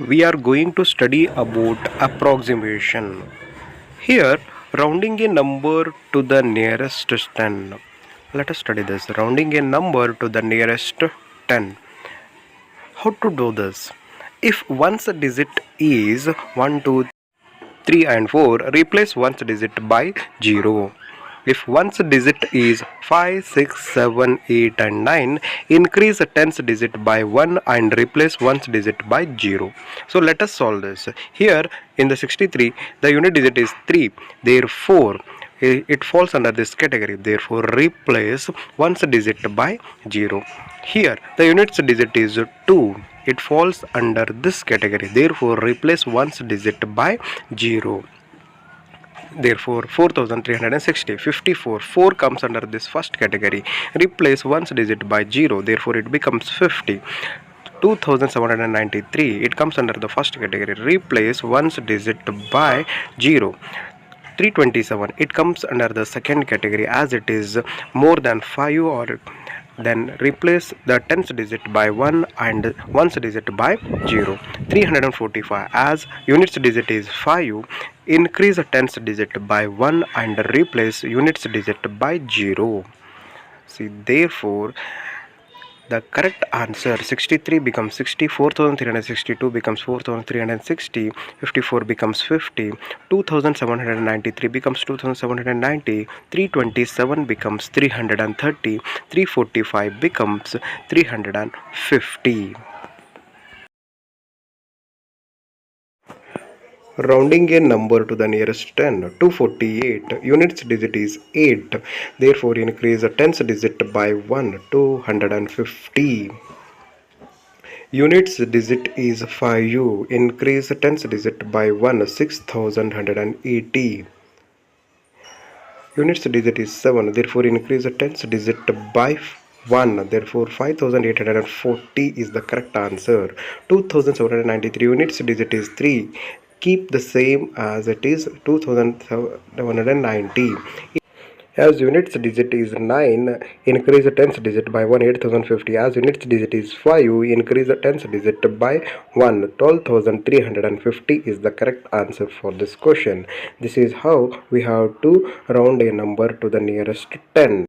we are going to study about approximation. Here, rounding a number to the nearest 10. Let us study this. Rounding a number to the nearest 10. How to do this? If one's digit is 1, 2, 3 and 4, replace one's digit by 0. If one's digit is 5, 6, 7, 8 and 9, increase the tens digit by 1 and replace one's digit by 0. So let us solve this. Here in the 63, the unit digit is 3. Therefore, it falls under this category. Therefore, replace one's digit by 0. Here, the unit's digit is 2. It falls under this category. Therefore, replace one's digit by 0. Therefore, 4360. 54. 4 comes under this first category. Replace one's digit by 0. Therefore, it becomes 50. 2793. It comes under the first category. Replace one's digit by 0. 327. It comes under the second category as it is more than 5 or then replace the tens digit by 1 and one's digit by 0. 345. As units digit is 5, increase the tens digit by 1 and replace units digit by 0. See, therefore, the correct answer 63 becomes 60, 4362 becomes 4360, 54 becomes 50, 2793 becomes 2790, 327 becomes 330, 345 becomes 350. Rounding a number to the nearest 10. 248. Units digit is 8. Therefore, increase the tens digit by 1. 250. Units digit is 5. Increase the tens digit by 1. 6180. Units digit is 7. Therefore, increase the tens digit by 1. Therefore, 5840 is the correct answer. 2793. Units digit is 3. Keep the same as it is. 2790. As units digit is 9, increase the tens digit by 1. 8050. As units digit is 5, increase the tens digit by 1. 12350 is the correct answer for this question. This is how we have to round a number to the nearest 10.